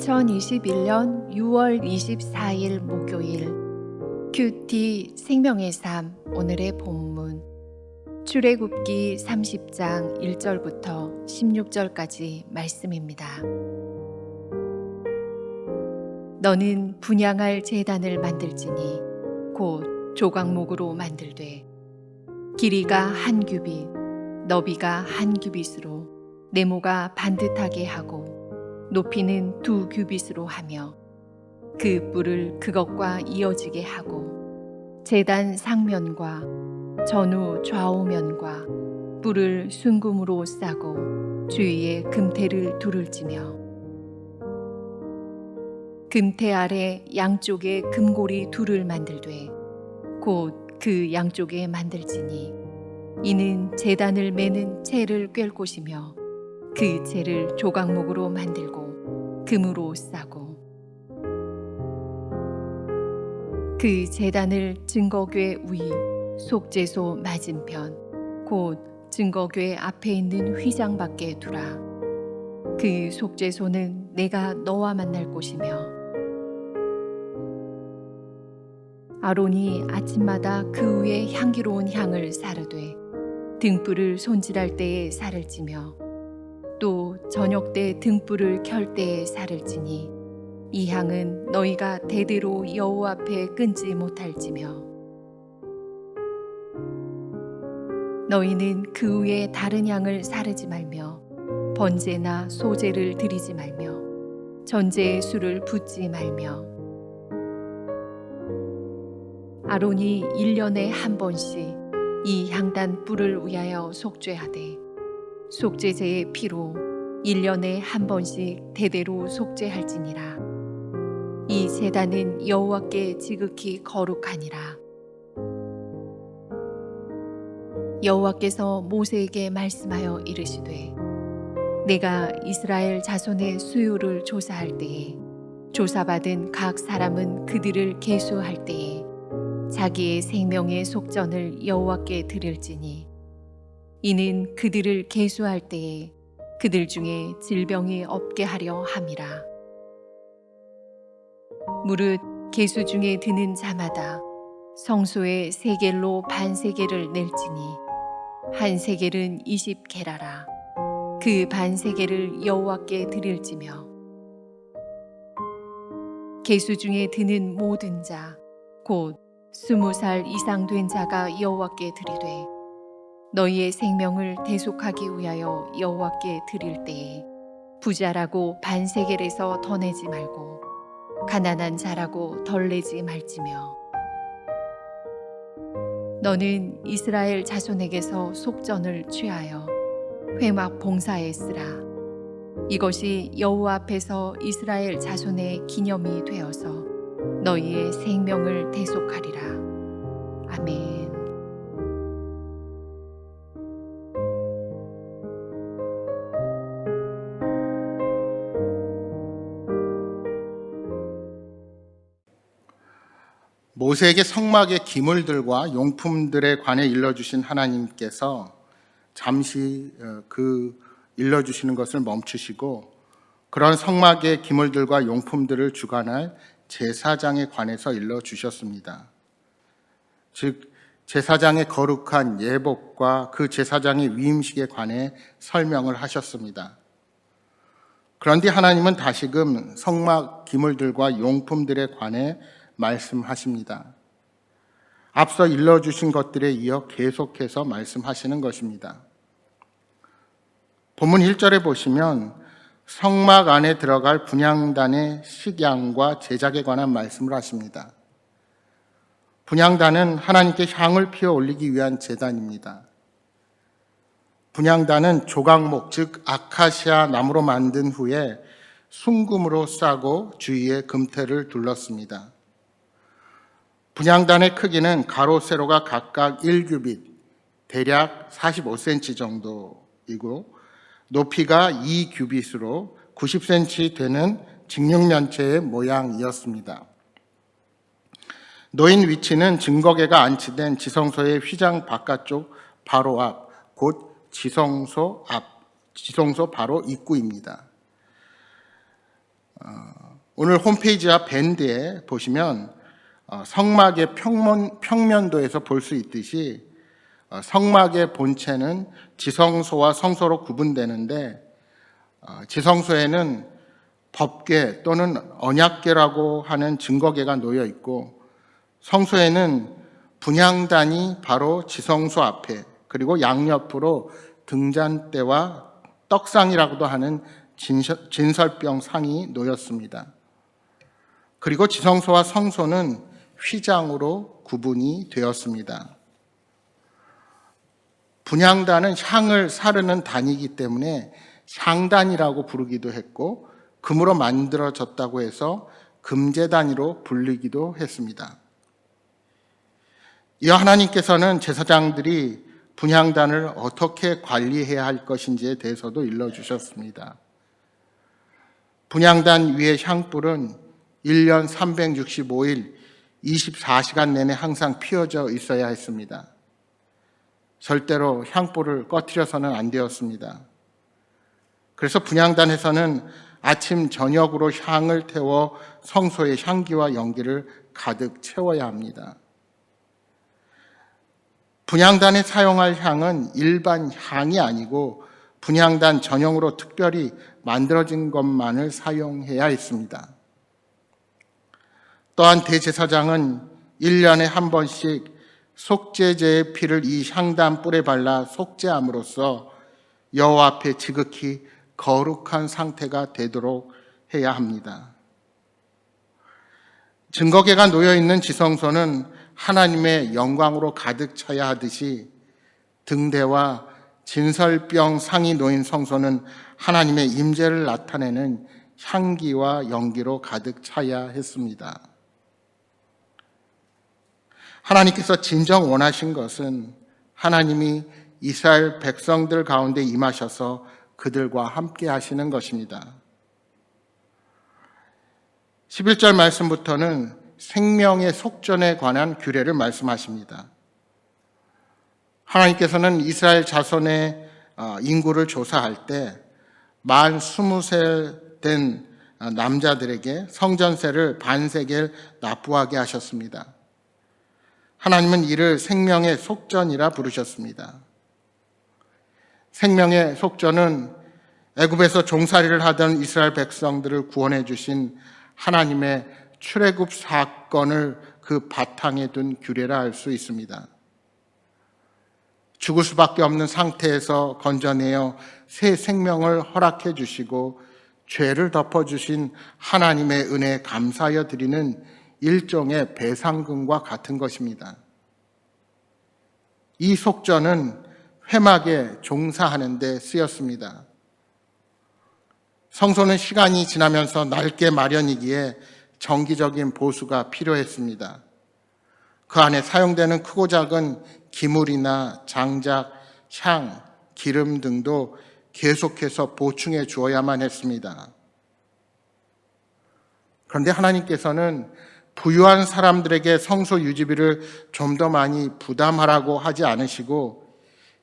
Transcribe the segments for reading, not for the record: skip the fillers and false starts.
2021년 6월 24일 목요일 큐티 생명의 삶 오늘의 본문 출애굽기 30장 1절부터 16절까지 말씀입니다. 너는 분향할 제단을 만들지니 곧 조각목으로 만들되 길이가 한 규빗 너비가 한 규빗으로 네모가 반듯하게 하고 높이는 2 규빗으로 하며 그 뿔을 그것과 이어지게 하고 제단 상면과 전후 좌우면과 뿔을 순금으로 싸고 주위에 금테를 두를지며 금테 아래 양쪽에 금고리 둘을 만들되 곧 그 양쪽에 만들지니 이는 제단을 매는 채를 꿰을 곳이며 그 채를 조각목으로 만들고 금으로 싸고 그 제단을 증거궤 위 속죄소 맞은편 곧 증거궤 앞에 있는 휘장 밖에 두라. 그 속죄소는 내가 너와 만날 곳이며 아론이 아침마다 그 위에 향기로운 향을 사르되 등불을 손질할 때에 살을 찌며 또 저녁 때 등불을 켤 때에 살을 찌니 이 향은 너희가 대대로 여호와 앞에 끊지 못할지며 너희는 그 위에 다른 향을 사르지 말며 번제나 소제를 드리지 말며 전제의 술을 붓지 말며 아론이 1년에 한 번씩 이 향단 뿔을 위하여 속죄하되 속죄제의 피로 1년에 한 번씩 대대로 속죄할지니라. 이 제단은 여호와께 지극히 거룩하니라. 여호와께서 모세에게 말씀하여 이르시되 내가 이스라엘 자손의 수요를 조사할 때에 조사받은 각 사람은 그들을 계수할 때에 자기의 생명의 속전을 여호와께 드릴지니 이는 그들을 계수할 때에 그들 중에 질병이 없게 하려 함이라. 무릇 계수 중에 드는 자마다 성소의 세겔로 반 세겔을 낼지니 한 세겔은 20게라라. 그 반 세겔을 여호와께 드릴지며 계수 중에 드는 모든 자 곧 20살 이상 된 자가 여호와께 드리되 너희의 생명을 대속하기 위하여 여호와께 드릴 때에 부자라고 반 세겔에서 더 내지 말고 가난한 자라고 덜 내지 말지며 너는 이스라엘 자손에게서 속전을 취하여 회막 봉사에 쓰라. 이것이 여호와 앞에서 이스라엘 자손의 기념이 되어서 너희의 생명을 대속하리라. 아멘. 모세에게 성막의 기물들과 용품들에 관해 일러주신 하나님께서 잠시 그 일러주시는 것을 멈추시고 그런 성막의 기물들과 용품들을 주관할 제사장에 관해서 일러주셨습니다. 즉 제사장의 거룩한 예복과 그 제사장의 위임식에 관해 설명을 하셨습니다. 그런데 하나님은 다시금 성막 기물들과 용품들에 관해 말씀하십니다. 앞서 일러주신 것들에 이어 계속해서 말씀하시는 것입니다. 본문 1절에 보시면 성막 안에 들어갈 분향단의 식양과 제작에 관한 말씀을 하십니다. 분향단은 하나님께 향을 피워 올리기 위한 제단입니다. 분향단은 조각목, 즉 아카시아 나무로 만든 후에 순금으로 싸고 주위에 금테를 둘렀습니다. 분향단의 크기는 가로 세로가 각각 1규빗, 대략 45cm 정도이고 높이가 2규빗으로 90cm 되는 직육면체의 모양이었습니다. 놓인 위치는 증거궤가 안치된 지성소의 휘장 바깥쪽 바로 앞, 곧 지성소 바로 입구입니다. 오늘 홈페이지와 밴드에 보시면 성막의 평면도에서 볼 수 있듯이 성막의 본체는 지성소와 성소로 구분되는데 지성소에는 법궤 또는 언약궤라고 하는 증거궤가 놓여 있고 성소에는 분향단이 바로 지성소 앞에 그리고 양옆으로 등잔대와 떡상이라고도 하는 진설병 상이 놓였습니다. 그리고 지성소와 성소는 휘장으로 구분이 되었습니다. 분향단은 향을 사르는 단이기 때문에 향단이라고 부르기도 했고 금으로 만들어졌다고 해서 금제단위로 불리기도 했습니다. 이어 하나님께서는 제사장들이 분향단을 어떻게 관리해야 할 것인지에 대해서도 일러주셨습니다. 분향단 위의 향불은 1년 365일 24시간 내내 항상 피워져 있어야 했습니다. 절대로 향불을 꺼트려서는 안 되었습니다. 그래서 분향단에서는 아침 저녁으로 향을 태워 성소의 향기와 연기를 가득 채워야 합니다. 분향단에 사용할 향은 일반 향이 아니고 분향단 전용으로 특별히 만들어진 것만을 사용해야 했습니다. 또한 대제사장은 1년에 한 번씩 속죄제의 피를 이 향단 뿔에 발라 속죄함으로써 여호와 앞에 지극히 거룩한 상태가 되도록 해야 합니다. 증거궤가 놓여있는 지성소는 하나님의 영광으로 가득 차야 하듯이 등대와 진설병 상이 놓인 성소는 하나님의 임재를 나타내는 향기와 연기로 가득 차야 했습니다. 하나님께서 진정 원하신 것은 하나님이 이스라엘 백성들 가운데 임하셔서 그들과 함께 하시는 것입니다. 11절 말씀부터는 생명의 속전에 관한 규례를 말씀하십니다. 하나님께서는 이스라엘 자손의 인구를 조사할 때 만 20세 된 남자들에게 성전세를 반세겔 납부하게 하셨습니다. 하나님은 이를 생명의 속전이라 부르셨습니다. 생명의 속전은 애굽에서 종살이를 하던 이스라엘 백성들을 구원해 주신 하나님의 출애굽 사건을 그 바탕에 둔 규례라 할 수 있습니다. 죽을 수밖에 없는 상태에서 건져내어 새 생명을 허락해 주시고 죄를 덮어주신 하나님의 은혜에 감사하여 드리는 일종의 배상금과 같은 것입니다. 이 속전은 회막에 종사하는 데 쓰였습니다. 성소는 시간이 지나면서 낡게 마련이기에 정기적인 보수가 필요했습니다. 그 안에 사용되는 크고 작은 기물이나 장작, 향, 기름 등도 계속해서 보충해 주어야만 했습니다. 그런데 하나님께서는 부유한 사람들에게 성소 유지비를 좀 더 많이 부담하라고 하지 않으시고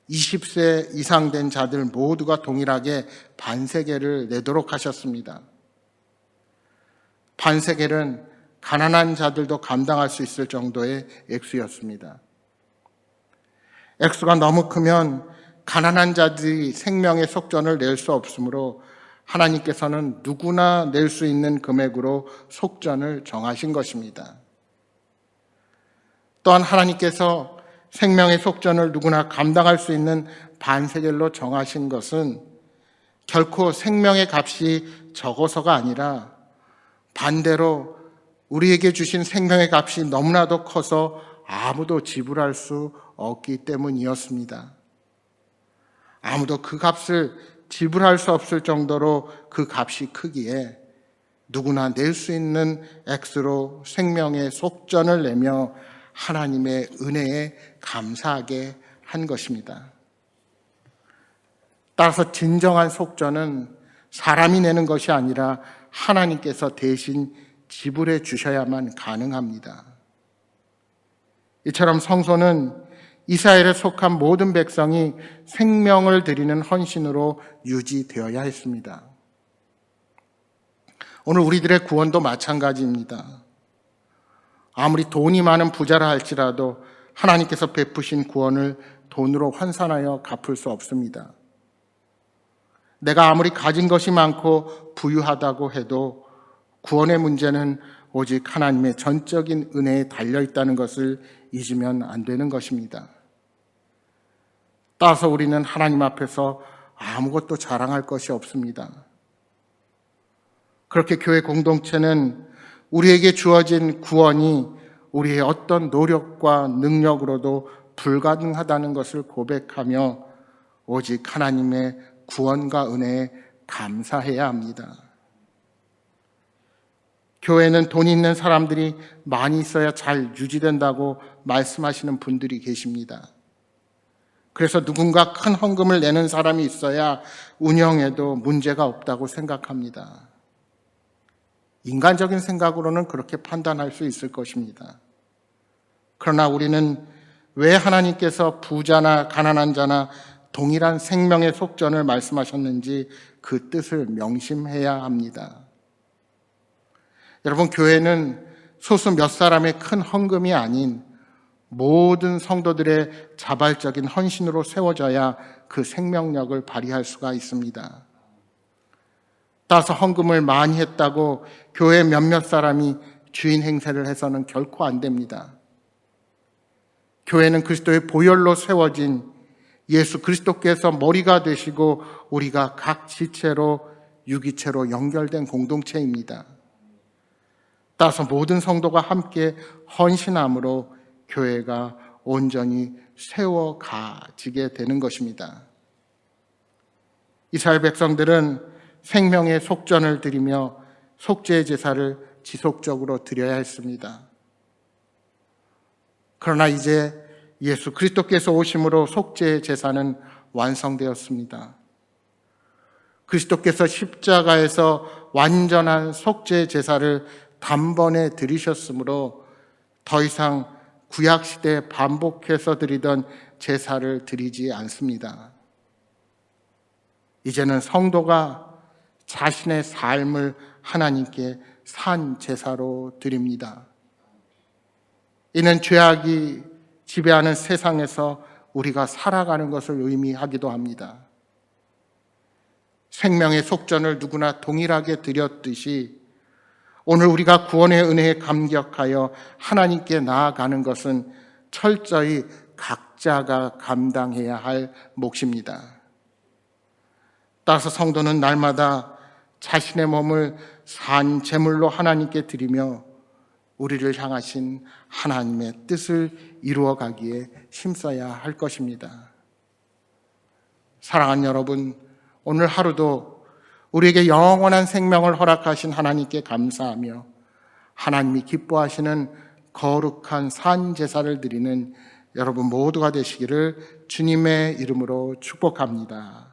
20세 이상 된 자들 모두가 동일하게 반세겔을 내도록 하셨습니다. 반세겔은 가난한 자들도 감당할 수 있을 정도의 액수였습니다. 액수가 너무 크면 가난한 자들이 생명의 속전을 낼 수 없으므로 하나님께서는 누구나 낼 수 있는 금액으로 속전을 정하신 것입니다. 또한 하나님께서 생명의 속전을 누구나 감당할 수 있는 반세겔로 정하신 것은 결코 생명의 값이 적어서가 아니라 반대로 우리에게 주신 생명의 값이 너무나도 커서 아무도 지불할 수 없기 때문이었습니다. 아무도 그 값을 지불할 수 없을 정도로 그 값이 크기에 누구나 낼 수 있는 액수로 생명의 속전을 내며 하나님의 은혜에 감사하게 한 것입니다. 따라서 진정한 속전은 사람이 내는 것이 아니라 하나님께서 대신 지불해 주셔야만 가능합니다. 이처럼 성소는 이스라엘에 속한 모든 백성이 생명을 드리는 헌신으로 유지되어야 했습니다. 오늘 우리들의 구원도 마찬가지입니다. 아무리 돈이 많은 부자라 할지라도 하나님께서 베푸신 구원을 돈으로 환산하여 갚을 수 없습니다. 내가 아무리 가진 것이 많고 부유하다고 해도 구원의 문제는 오직 하나님의 전적인 은혜에 달려 있다는 것을 잊으면 안 되는 것입니다. 따라서 우리는 하나님 앞에서 아무것도 자랑할 것이 없습니다. 그렇게 교회 공동체는 우리에게 주어진 구원이 우리의 어떤 노력과 능력으로도 불가능하다는 것을 고백하며 오직 하나님의 구원과 은혜에 감사해야 합니다. 교회는 돈 있는 사람들이 많이 있어야 잘 유지된다고 말씀하시는 분들이 계십니다. 그래서 누군가 큰 헌금을 내는 사람이 있어야 운영에도 문제가 없다고 생각합니다. 인간적인 생각으로는 그렇게 판단할 수 있을 것입니다. 그러나 우리는 왜 하나님께서 부자나 가난한 자나 동일한 생명의 속전을 말씀하셨는지 그 뜻을 명심해야 합니다. 여러분, 교회는 소수 몇 사람의 큰 헌금이 아닌 모든 성도들의 자발적인 헌신으로 세워져야 그 생명력을 발휘할 수가 있습니다. 따라서 헌금을 많이 했다고 교회 몇몇 사람이 주인 행세를 해서는 결코 안 됩니다. 교회는 그리스도의 보혈로 세워진 예수 그리스도께서 머리가 되시고 우리가 각 지체로 유기체로 연결된 공동체입니다. 따라서 모든 성도가 함께 헌신함으로 교회가 온전히 세워가지게 되는 것입니다. 이스라엘 백성들은 생명의 속전을 드리며 속죄의 제사를 지속적으로 드려야 했습니다. 그러나 이제 예수 그리스도께서 오심으로 속죄의 제사는 완성되었습니다. 그리스도께서 십자가에서 완전한 속죄의 제사를 단번에 드리셨으므로 더 이상 구약시대에 반복해서 드리던 제사를 드리지 않습니다. 이제는 성도가 자신의 삶을 하나님께 산 제사로 드립니다. 이는 죄악이 지배하는 세상에서 우리가 살아가는 것을 의미하기도 합니다. 생명의 속전을 누구나 동일하게 드렸듯이 오늘 우리가 구원의 은혜에 감격하여 하나님께 나아가는 것은 철저히 각자가 감당해야 할 몫입니다. 따라서 성도는 날마다 자신의 몸을 산 제물로 하나님께 드리며 우리를 향하신 하나님의 뜻을 이루어가기에 힘써야 할 것입니다. 사랑하는 여러분, 오늘 하루도 우리에게 영원한 생명을 허락하신 하나님께 감사하며 하나님이 기뻐하시는 거룩한 산 제사를 드리는 여러분 모두가 되시기를 주님의 이름으로 축복합니다.